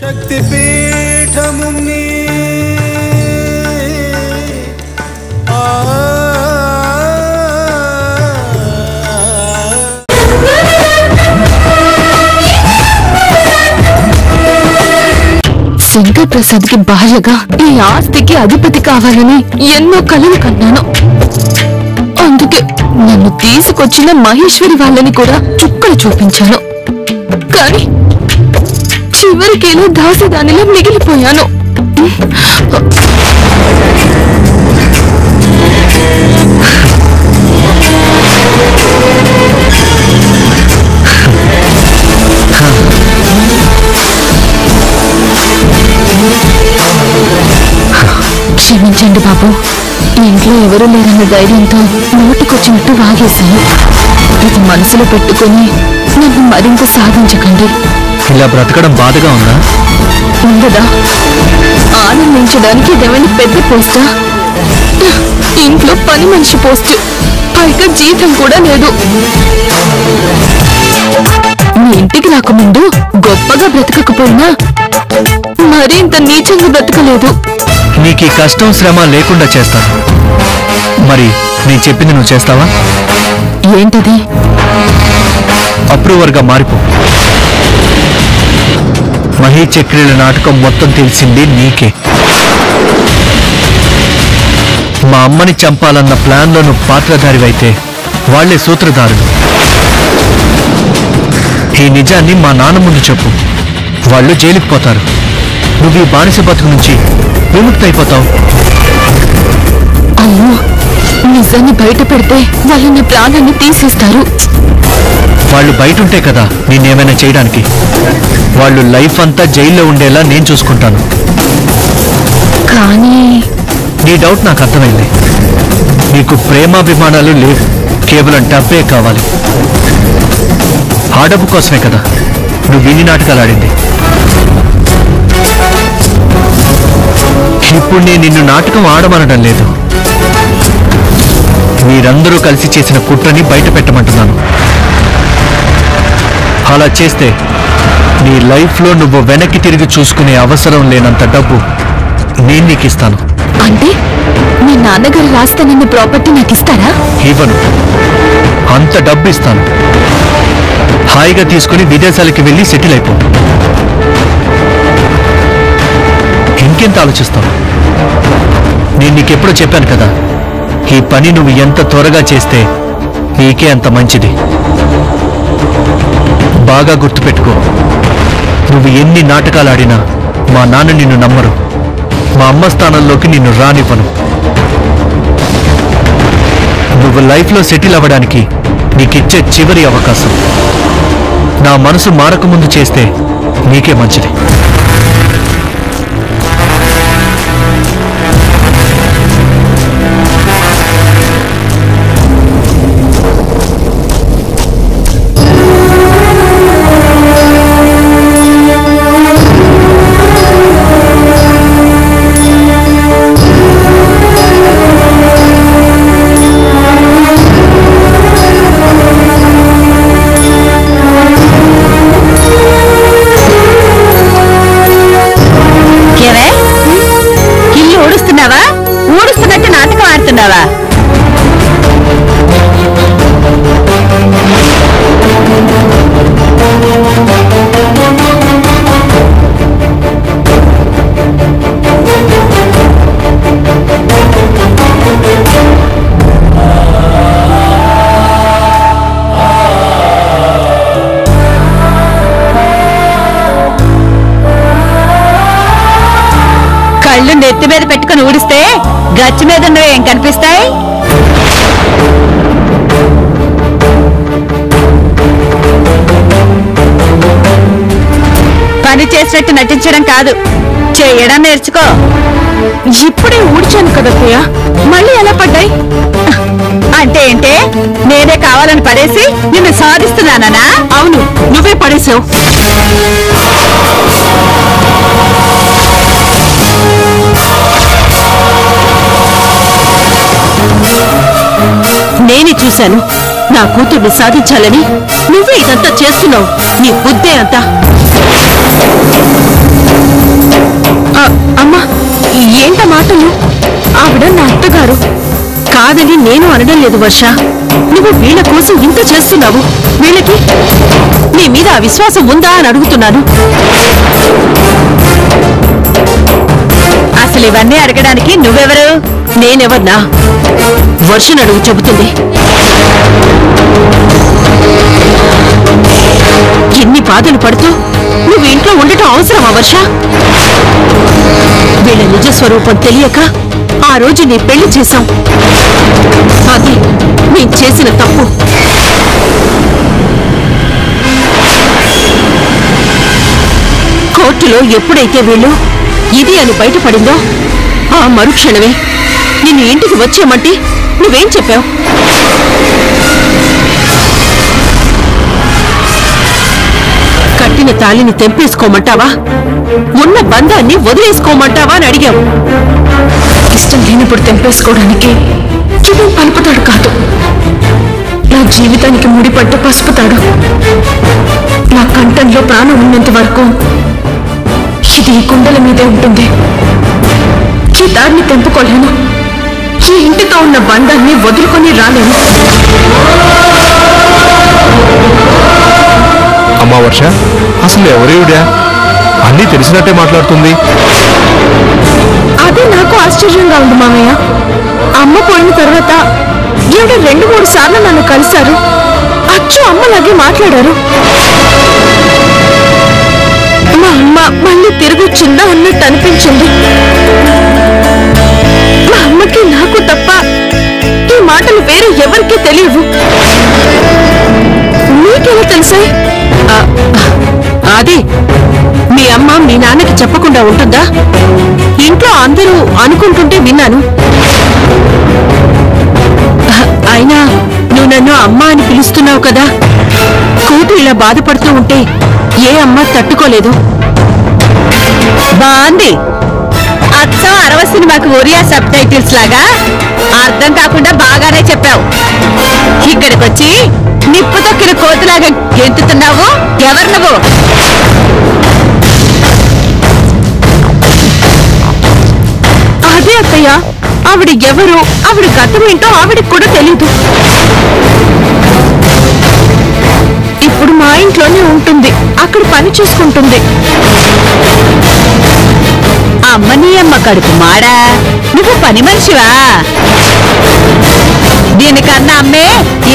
శక్తిపీఠముని శంకర్ ప్రసాద్ కి భార్యగా ఈ ఆస్తికి అధిపతి కావాలని ఎన్నో కలలు కన్నాను. అందుకే నన్ను తీసుకొచ్చిన మహేశ్వరి వాళ్ళని కూడా చుక్కలు చూపించాను. కానీ చివరికేలో దాసిదానిలో మిగిలిపోయాను. క్షమించండి బాబు, ఇంట్లో ఎవరూ లేరన్న ధైర్యంతో నోటికొచ్చినట్టు వాగేశాను. ఇది మనసులో పెట్టుకుని నన్ను మరింత సాధించకండి. ఇలా బ్రతకడం బాధగా ఉందా? ఉండదా? ఆనందించడానికి ఇదేమైనా పెద్ద పోస్టా? ఇంట్లో పని మనిషి పోస్ట్, పైగా జీతం కూడా లేదు. మీ ఇంటికి రాకముందు గొప్పగా బ్రతకకపోయినా మరింత నీచంగా బ్రతకలేదు. నీకు ఈ కష్టం శ్రమ లేకుండా చేస్తాను. మరి నేను చెప్పింది నువ్వు చేస్తావా? ఏంటది? అప్రూవర్గా మారిపో. మహీ చక్రీల నాటకం మొత్తం తెలిసింది నీకే. మా అమ్మని చంపాలన్న ప్లాన్లో నువ్వు పాత్రధారివైతే వాళ్లే సూత్రధారులు. ఈ నిజాన్ని మా నాన్న ముందు చెప్పు, వాళ్ళు జైలుకు పోతారు. నువ్వు ఈ బానిస బతుకు నుంచి విముక్తి అయిపోతావు. అయ్యో, నిజాన్ని బయట పెడితే వాళ్ళు నా ప్రాణాన్ని తీసేస్తారు. వాళ్ళు బయట ఉంటే కదా నేనేమైనా చేయడానికి. వాళ్ళు లైఫ్ అంతా జైల్లో ఉండేలా నేను చూసుకుంటాను. కానీ నీ డౌట్ నాకు అర్థమైంది. నీకు ప్రేమాభిమానాలు లేవు, కేవలం డబ్బే కావాలి. ఆ డబ్బు కోసమే కదా నువ్వు ఇన్ని నాటకాలు ఆడింది. ఇప్పుడు నేను నిన్ను నాటకం ఆడమనడం లేదు, మీరందరూ కలిసి చేసిన కుట్రని బయట పెట్టమంటున్నాను. అలా చేస్తే నీ లైఫ్లో నువ్వు వెనక్కి తిరిగి చూసుకునే అవసరం లేనంత డబ్బు నేను నీకు ఇస్తాను. అంటే మీ నాన్నగారు రాస్తానన్న ప్రాపర్టీ నాకు ఇస్తారా? ఇవ్వను, అంత డబ్బు ఇస్తాను. హాయిగా తీసుకుని విదేశాలకి వెళ్ళి సెటిల్ అయిపో. ఇంకెంత ఆలోచిస్తావు? నేను నీకెప్పుడో చెప్పాను కదా, ఈ పని నువ్వు ఎంత త్వరగా చేస్తే నీకే అంత మంచిది. బాగా గుర్తుపెట్టుకో, నువ్వు ఎన్ని నాటకాలు ఆడినా మా నాన్న నిన్ను నమ్మరు. మా అమ్మ స్థానంలోకి నిన్ను రానివ్వను. నువ్వు లైఫ్లో సెటిల్ అవ్వడానికి నీకిచ్చే చివరి అవకాశం. నా మనసు మారకముందు చేస్తే నీకే మంచిది. ఊడుస్తున్నట్టు నాటకం ఆడుతున్నావా? కళ్ళు నెత్తి మీద పెట్టుకుని ఊడిస్తే గచ్చి మీద ఉన్నవి ఏం కనిపిస్తాయి? పని చేసినట్టు నటించడం కాదు, చేయడం నేర్చుకో. ఇప్పుడే ఊడ్చాను కదత్తయ్య, మళ్ళీ ఎలా పడ్డాయి? అంటే ఏంటే, నేనే కావాలని పడేసి నిన్ను సాధిస్తున్నానా? అవును, నువ్వే పడేశావు. నేనే చూశాను, నా కూతుర్ని సాధించాలని నువ్వే ఇదంతా చేస్తున్నావు. నీ బుద్ధే అంతా. మాటలు? ఆవిడ నా అత్తగారు. కాదని నేను అనడం లేదు వర్ష. నువ్వు వీళ్ళ కోసం ఇంత చేస్తున్నావు. వీళ్ళకి నీ మీద ఆ విశ్వాసం ఉందా అని అడుగుతున్నాను. అసలు ఇవన్నీ అడగడానికి నువ్వెవరు? నేనెవర్నా? వర్షను అడుగు చెబుతుంది. ఎన్ని బాధలు పడుతూ నువ్వు ఇంట్లో ఉండటం అవసరమా వర్ష? వీళ్ళ నిజస్వరూపం తెలియక ఆ రోజు నీ పెళ్లి చేశాం. అది నీ చేసిన తప్పు. కోర్టులో ఎప్పుడైతే వీళ్ళు ఇది అని బయటపడిందో ఆ మరుక్షణమే నిన్ను ఇంటికి వచ్చేమంటే నువ్వేం చెప్పావు? కట్టిన తాళిని తెంపేసుకోమంటావా, ఉన్న బంధాన్ని వదిలేసుకోమంటావా అని అడిగావు. ఇష్టం లేనప్పుడు తెంపేసుకోవడానికి జనం పలుపుతాడు కాదు, నా జీవితానికి ముడిపట్టు పసుపుతాడు. నా కంఠంలో ప్రాణం ఉన్నంత వరకు ఇది ఈ కుండల మీదే ఉంటుంది. ఈ దారిని తెంపుకోలేను, ఈ ఇంటితో ఉన్న బంధాన్ని వదులుకొని రాలేను. అమ్మా వర్ష, అసలు ఎవరేవిడా? అన్నీ తెలిసినట్టే మాట్లాడుతుంది. అదే నాకు ఆశ్చర్యంగా ఉంది మామయ్య. అమ్మ పోయిన తర్వాత ఈవిడ 2-3 సార్లు నన్ను కలిశారు. అచ్చు అమ్మలాగే మాట్లాడారు. మా అమ్మ మళ్ళీ తిరిగొచ్చిందా అన్నట్టు అనిపించింది. మా అమ్మకి నాకు తప్ప ఈ మాటలు వేరే ఎవరికీ తెలియవు. నీకెలా తెలిసాయి? అది మీ అమ్మ మీ నాన్నకి చెప్పకుండా ఉంటుందా? ఇంట్లో అందరూ అనుకుంటుంటే విన్నాను. అయినా నువ్వు నన్ను అమ్మ అని పిలుస్తున్నావు కదా. కూతురు ఇలా బాధపడుతూ ఉంటే ఏ అమ్మ తట్టుకోలేదు. బాగుంది. అచ్చం 60 సినిమాకి ఒరియా సబ్ టైటిల్స్ లాగా అర్థం కాకుండా బాగానే చెప్పావు. ఇక్కడికి వచ్చి నిప్పు తొక్కిన కోతులాగా గెంతుతున్నావు. ఎవరు నువ్వు? అదే అత్తయ్య, ఆవిడ ఎవరు, ఆవిడ గతం ఏంటో ఆవిడకి కూడా తెలీదు. ఇప్పుడు మా ఇంట్లోనే ఉంటుంది, అక్కడ పని చేసుకుంటుంది. అమ్మని అమ్మ కడుపు మాడా, నువ్వు పని మనిషివా? దీనికన్నా అమ్మే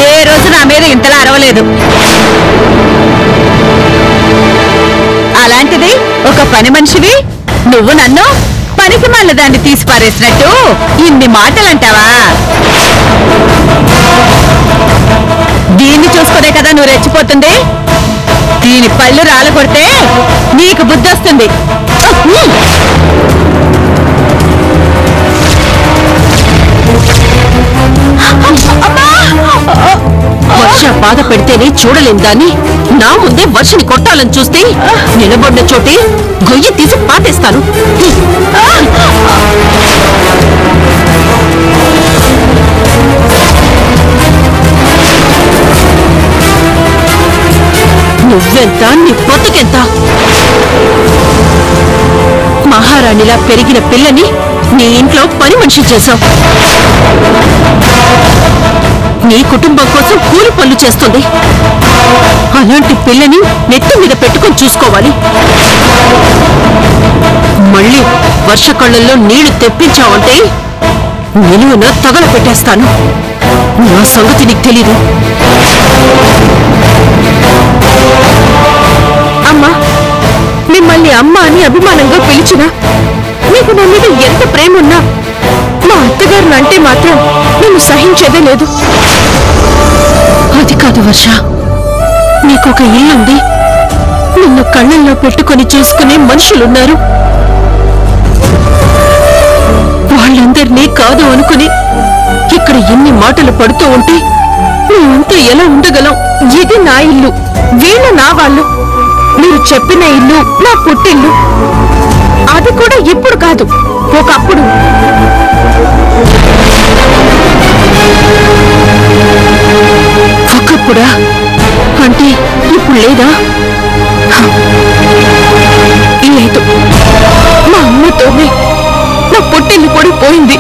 ఏ రోజు నా మీద ఇంతలా అరవలేదు. అలాంటిది ఒక పని మనిషివి నువ్వు నన్ను పనికి మళ్ళీ దాన్ని తీసి పారేసినట్టు ఇన్ని మాటలంటావా? దీన్ని చూసుకునే కదా నువ్వు రెచ్చిపోతుంది. దీని పళ్ళు రాలగొడితే నీకు బుద్ధి వస్తుంది. వర్ష బాధ పెడితేనే చూడలేం దాన్ని నా ముందే వర్షని కొట్టాలని చూస్తే నిలబడిన చోటే గొయ్యి తీసి పాటేస్తాను. నువ్వెంత, నీ బతుకెంత? మహారాణిలా పెరిగిన పిల్లని నీ ఇంట్లో పని మనిషి చేశావు. నీ కుటుంబం కోసం కూలి పనులు చేస్తుంది. అలాంటి పిల్లని నెత్తి మీద పెట్టుకొని చూసుకోవాలి. మళ్ళీ వర్ష కళ్ళల్లో నీళ్లు తెప్పించావంటే నిలువున తగల పెట్టేస్తాను. నా సంగతి నీకు తెలీదు. అమ్మా, మిమ్మల్ని అమ్మ అని అభిమానంగా పిలిచినా, మీకు నా మీద ఎంత ప్రేమ ఉన్నా మా అత్తగారిని అంటే మాత్రం నేను సహించేదే లేదు. అది కాదు వర్ష, నీకొక ఇల్లుంది, నిన్ను కళ్ళల్లో పెట్టుకొని చూసుకునే మనుషులున్నారు. వాళ్ళందరినీ కాదు అనుకుని ఇక్కడ ఎన్ని మాటలు పడుతూ ఉంటే మేమంతా ఎలా ఉండగలం? ఇది నా ఇల్లు, వీళ్ళు నా వాళ్ళు. మీరు చెప్పిన ఇల్లు నా పుట్టిల్లు. అది కూడా ఇప్పుడు కాదు, ఒకప్పుడు. ఒకప్పుడా? అంటే ఇప్పుడు లేదా? లేదు, మా అమ్మతోనే, నా పుట్టిల్లు కూడా పోయింది.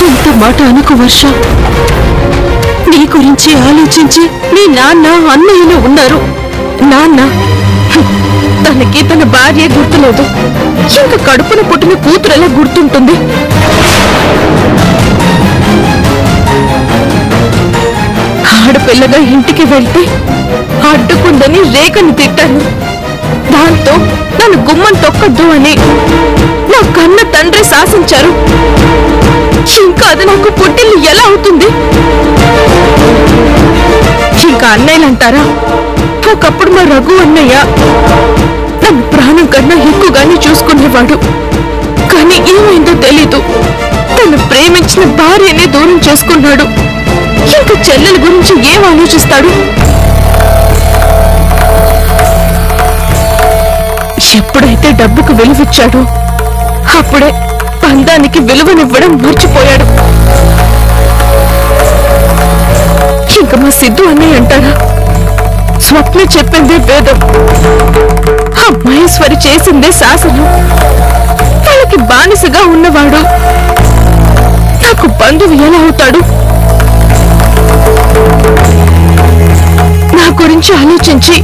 ఇంత మాట అనుకు వర్ష. నీ గురించి ఆలోచించి నీ నాన్న అన్నయ్యలో ఉన్నారు. నాన్న తనకి తన భార్య గుర్తులేదు, ఇంకా కడుపున పుట్టిన కూతురు ఎలా గుర్తుంటుంది? ఆడపిల్లగా ఇంటికి వెళ్తే అడ్డుకుందని రేఖని తిట్టాను. దాంతో నన్ను గుమ్మం తొక్కద్దు అని నా కన్న తండ్రి శాసించారు. ఇంకా అది నాకు పుట్టిల్లు ఎలా అవుతుంది? ఇంకా అన్నయ్యలంటారా? ఒకప్పుడు మా రఘు అన్నయ్య నన్ను ప్రాణం కన్నా ఎక్కువగానే చూసుకునేవాడు. కానీ ఏమైందో తెలీదు, తను ప్రేమించిన భార్యనే దూరం చేసుకున్నాడు. ఇంకా చెల్లెల గురించి ఏం ఆలోచిస్తాడు? ఎప్పుడైతే డబ్బుకు విలువిచ్చాడో అప్పుడే బంధానికి విలువనివ్వడం మర్చిపోయాడు. ఇంకా మా సిద్ధు అన్నయ్య అంటారా? స్వప్న చెప్పిందే వేదం, ఆ మహేశ్వరి చేసిందే శాసనం. వాళ్ళకి బానిసగా ఉన్నవాడు నాకు బంధువు ఎలా అవుతాడు? నా గురించి ఆలోచించి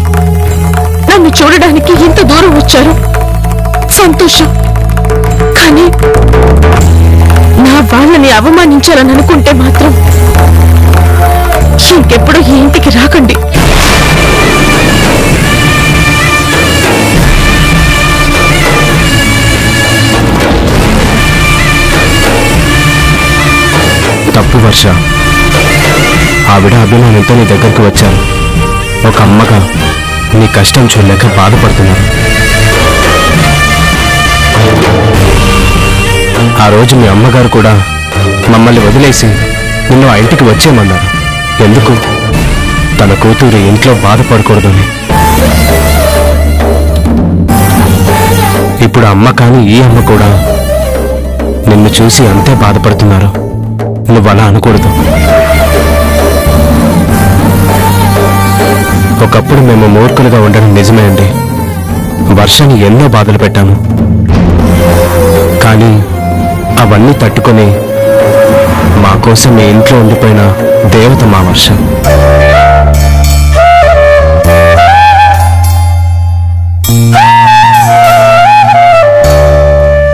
నన్ను చూడడానికి ఇంత దూరం వచ్చారు, సంతోషం. కానీ నా వాళ్ళని అవమానించాలని అనుకుంటే మాత్రం ఇంకెప్పుడు ఈ ఇంటికి రాకండి. తప్పు వర్ష. ఆవిడ అభిమానంతో నీ దగ్గరకు వచ్చాను. ఒక అమ్మగా నీ కష్టం చూడలేక బాధపడుతున్నాను. ఆ రోజు మీ అమ్మగారు కూడా మమ్మల్ని వదిలేసి నిన్ను ఆ ఇంటికి వచ్చేయమన్నారు. ఎందుకు? తన కూతురు ఇంట్లో బాధపడకూడదని. ఇప్పుడు అమ్మ కానీ ఈ అమ్మ కూడా నిన్ను చూసి అంతే బాధపడుతున్నారు. నువ్వు అలా అనకూడదు. ఒకప్పుడు మేము మూర్ఖులుగా ఉండడం నిజమే అండి. వర్షని ఎన్నో బాధలు పెట్టాము. కానీ అవన్నీ తట్టుకొని మా కోసం మీ ఇంట్లో ఉండిపోయిన దేవత మా వర్ష.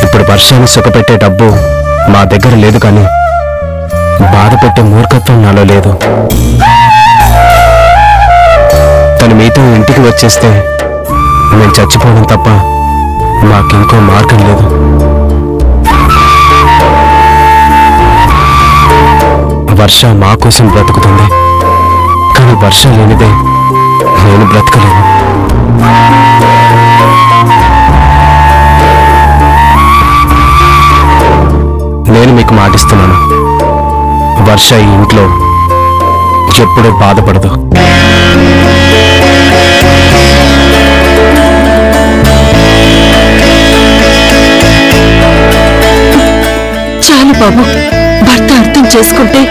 ఇప్పుడు వర్షాన్ని సుఖపెట్టే డబ్బు మా దగ్గర లేదు, కానీ బాధ పెట్టే మూర్ఖత్వం నాలో లేదు. తను మీతో ఇంటికి వచ్చేస్తే నేను చచ్చిపోవడం తప్ప మాకింకో మార్గం లేదు. వర్ష మా కోసం బ్రతుకుతుంది, కానీ వర్ష లేనిదే నేను బ్రతకలేను. నేను మీకు మాటిస్తున్నాను, వర్ష ఈ ఇంట్లో ఎప్పుడూ బాధపడదు. చాలు బాబు, భర్త అర్థం చేసుకుంటే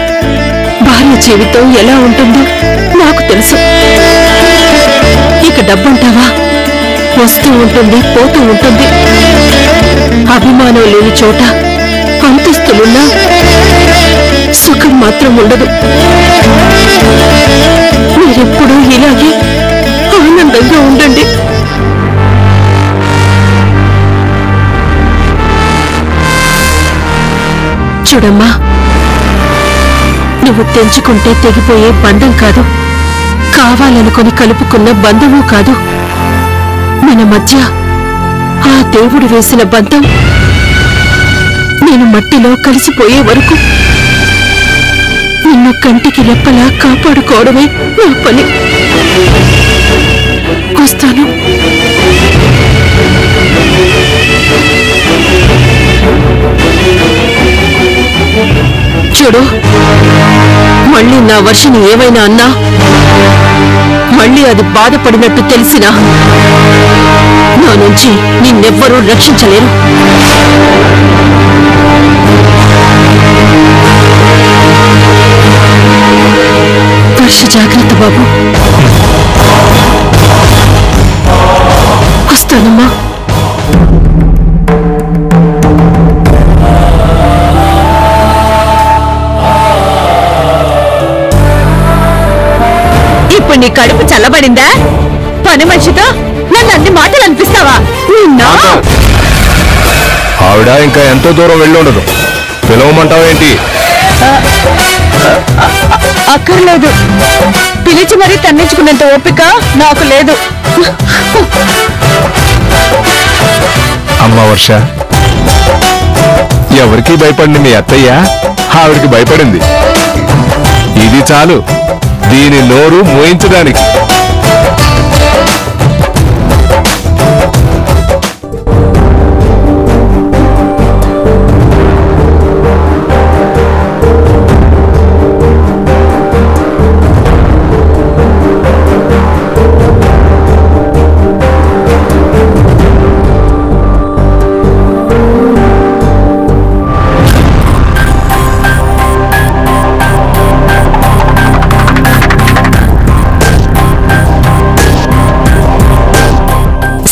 భార్య జీవితం ఎలా ఉంటుందో నాకు తెలుసు. ఇక డబ్బంటావా? వస్తూ ఉంటుంది, పోతూ ఉంటుంది. అభిమానం లేని చోట అంతస్తులున్నా సుఖం మాత్రం ఉండదు. మీరెప్పుడూ ఇలాగే ఆనందంగా ఉండండి. చూడమ్మా, నువ్వు తెంచుకుంటే తెగిపోయే బంధం కాదు, కావాలనుకొని కలుపుకున్న బంధము కాదు. మన మధ్య ఆ దేవుడు వేసిన బంధం నేను మట్టిలో కలిసిపోయే వరకు నిన్ను కంటికి రెప్పలా కాపాడుకోవడమే నా పని. వస్తాను. చూడు, మళ్ళీ నా వర్షని ఏమైనా అన్నా, మళ్ళీ అది బాధపడినట్టు తెలిసినా నా నుంచి నిన్నెవ్వరూ రక్షించలేరు. వర్ష జాగ్రత్త బాబు. వస్తానమ్మా. ఇప్పుడు నీ కడుపు చల్లబడిందా? పని మనిషితో నన్ను అన్ని మాటలు అనిపిస్తావా? నిన్నా ఆవిడ ఇంకా ఎంతో దూరం వెళ్ళుండదు, పిలవమంటావేంటి? అక్కర్లేదు, పిలిచి మరీ తన్నించుకున్నంత ఓపిక నాకు లేదు. అమ్మ వర్ష, ఎవరికి భయపడింది మీ అత్తయ్య, ఆవిడికి భయపడింది. ఇది చాలు దీని నోరు మోయించడానికి.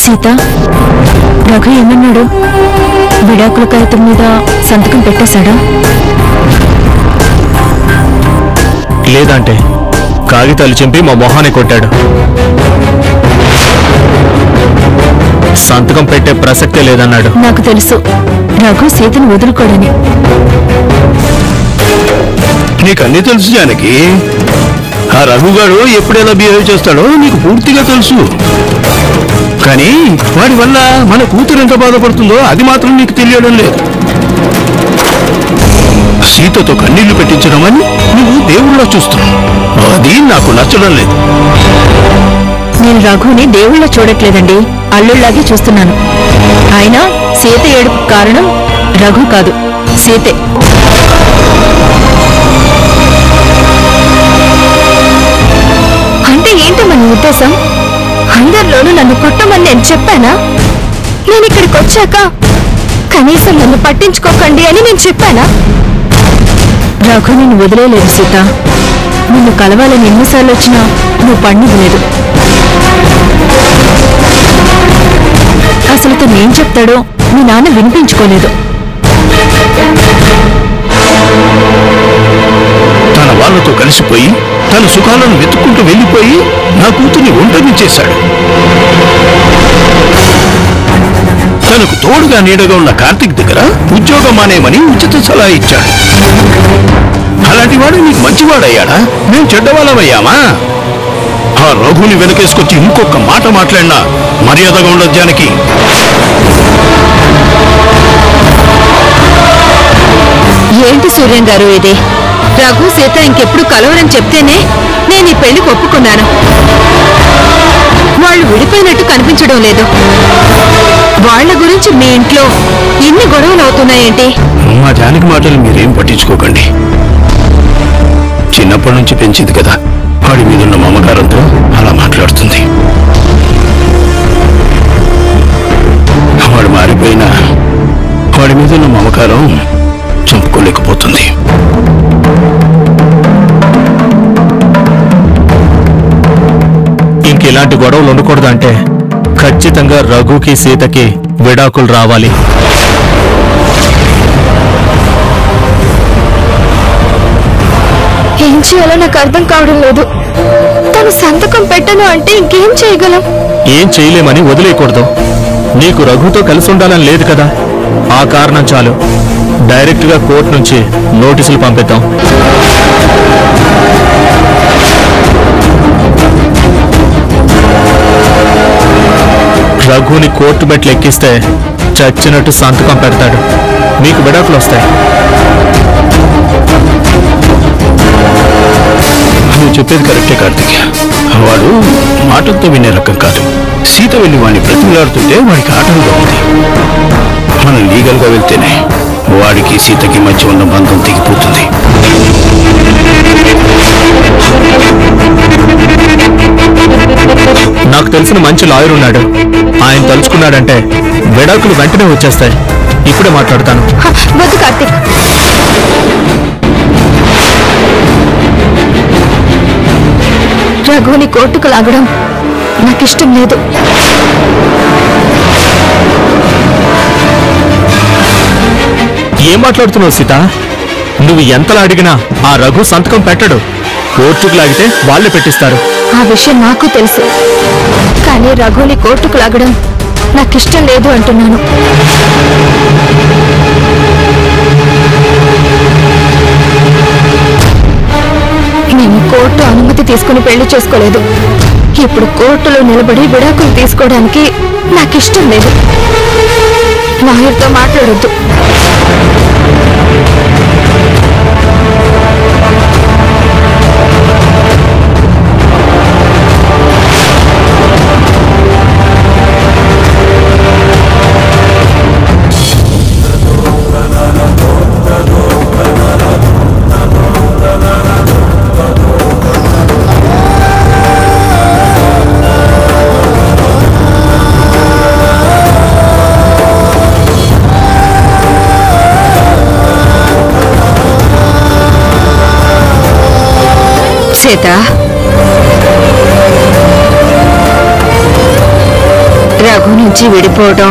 సీత, రఘు ఏమన్నాడు? విడాకుల కాగితం మీద సంతకం పెట్టేశాడా? లేదంటే కాగితాలు చింపి మా మొహాన్ని కొట్టాడు. సంతకం పెట్టే ప్రసక్తే లేదన్నాడు. నాకు తెలుసు రఘు సీతను వదులుకోడని. నీకన్నీ తెలుసు జానకి. ఆ రఘుగాడు ఎప్పుడెలా బిహేవ్ చేస్తాడో నీకు పూర్తిగా తెలుసు. కానీ వాడి వల్ల మన కూతురు ఎంత బాధపడుతుందో అది మాత్రం నీకు తెలియడం లేదు. సీతతో కన్నీళ్లు పెట్టించడం అని నువ్వు దేవుళ్ళ చూస్తున్నావు. అది నాకు నచ్చడం లేదు. నేను రఘుని దేవుళ్ళ చూడట్లేదండి, అల్లుళ్లాగే చూస్తున్నాను. అయినా సీత ఏడుపు కారణం రఘు కాదు, సీతే. అంటే ఏంటో మన ఉద్దేశం? అందరిలోనూ నన్ను కొట్టమని నేను చెప్పానా? నేను ఇక్కడికి వచ్చాక కనీసం నన్ను పట్టించుకోకండి అని నేను చెప్పానా? రఘు నిన్ను వదిలేలేదు సీత. నిన్ను కలవాలని ఎన్నిసార్లు వచ్చినా నువ్వు పండిలేదు. అసలు తను ఏం చెప్తాడో మీ నాన్న వినిపించుకోలేదు. తన వాళ్ళతో కలిసిపోయి తన సుఖాలను వెతుక్కుంటూ వెళ్ళిపోయి నా కూతుర్ని ఒంటరిని చేశాడు. తనకు తోడుగా నీడగా ఉన్న కార్తీక్ దగ్గర ఉద్యోగం మానేమని ఉచిత సలహా ఇచ్చాడు. అలాంటి వాడు నీకు మంచివాడయ్యాడా? మేము చెడ్డవాళ్ళమయ్యామా? ఆ రఘుని వెనకేసుకొచ్చి ఇంకొక మాట మాట్లాడినా మర్యాదగా ఉండదు జానకి. ఏంటి సూర్యం గారు ఇది? రఘు సీత ఇంకెప్పుడు కలవరని చెప్తేనే నేను ఈ పెళ్లికి ఒప్పుకున్నాను. వాళ్ళు విడిపోయినట్టు కనిపించడం లేదు. వాళ్ళ గురించి మీ ఇంట్లో ఇన్ని గొడవలు అవుతున్నాయేంటి? మా జానకి మాటలు మీరేం పట్టించుకోకండి. చిన్నప్పటి నుంచి పెంచింది కదా, వాడి మీదున్న మమకారంతో అలా మాట్లాడుతుంది. వాడు మారిపోయినా వాడి మీదున్న మమకారం చంపుకోలేకపోతుంది. ఇంకిలాంటి గొడవలు ఉండకూడదు అంటే ఖచ్చితంగా రఘుకి సీతకి విడాకులు రావాలి. ఏం చేయాలో నాకు అర్థం కావడం లేదు. తను సంతకం పెట్టను అంటే ఇంకేం చేయగలం? ఏం చేయలేమని వదిలేయకూడదు. నీకు రఘుతో కలిసి ఉండాలని లేదు కదా, ఆ కారణం చాలు. డైరెక్ట్ గా కోర్టు నుంచి నోటీసులు పంపిద్దాం. రఘుని కోర్టు మెట్లు ఎక్కిస్తే చచ్చినట్టు సంతకం పెడతాడు. మీకు విడాకులు వస్తాయి. నువ్వు చెప్పేది కరెక్టే కార్తిక్. వాడు మాటలతో వినే రకం కాదు. సీత వెళ్ళి వాడిని బ్రతిమలాడుతుంటే వాడికి ఆటలుగా ఉంది. మనం లీగల్గా వెళ్తేనే వాడికి సీతకి మధ్య ఉన్న బంధం తెగిపోతుంది. నాకు తెలిసిన మంచి లాయర్ ఉన్నాడు. ఆయన తలుచుకున్నాడంటే విడాకులు వెంటనే వచ్చేస్తాయి. ఇప్పుడే మాట్లాడతాను. వద్దు కార్తీక్. రఘుని కోర్టుకు లాగడం నాకిష్టం లేదు. ఏం మాట్లాడుతున్నావు సీత? నువ్వు ఎంతలా అడిగినా ఆ రఘు సంతకం పెట్టడు. కోర్టుకు లాగితే వాళ్ళే పెట్టిస్తారు. ఆ విషయం నాకు తెలుసు, కానీ రఘుని కోర్టుకు లాగడం నాకిష్టం లేదు అంటున్నాను. నేను కోర్టు అనుమతి తీసుకుని పెళ్లి చేసుకోలేదు. ఇప్పుడు కోర్టులో నిలబడి విడాకులు తీసుకోవడానికి నాకిష్టం లేదు. లాయర్తో మాట్లాడొద్దు. సీత, రఘు నుంచి విడిపోవడం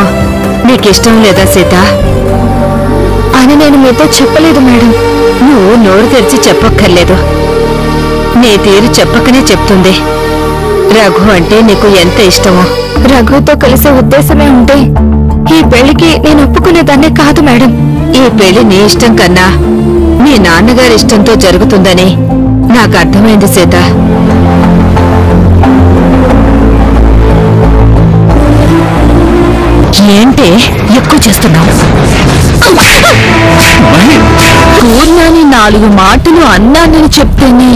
నీకిష్టం లేదా సీత? అని నేను మీతో చెప్పలేదు మేడం. నువ్వు నోరు తెరిచి చెప్పక్కర్లేదు. నీ తీరు చెప్పకనే చెప్తుంది. రఘు అంటే నీకు ఎంత ఇష్టమో. రఘుతో కలిసే ఉద్దేశమే ఉంటే ఈ పెళ్లికి నేను ఒప్పుకునేదాన్నే కాదు మేడం. ఈ పెళ్లి నీ ఇష్టం కన్నా మీ నాన్నగారి ఇష్టంతో జరుగుతుందని నాకు అర్థమైంది సీత. ఏంటి ఎక్కువ చేస్తున్నావు? పూర్ణాన్ని 4 మాటలు అన్నానని చెప్తేనే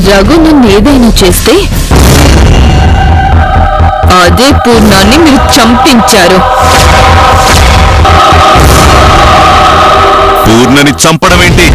రఘు నన్ను ఏదైనా చేస్తే అదే పూర్ణాన్ని మీరు చంపించారు. పూర్ణని చంపడం ఏంటి?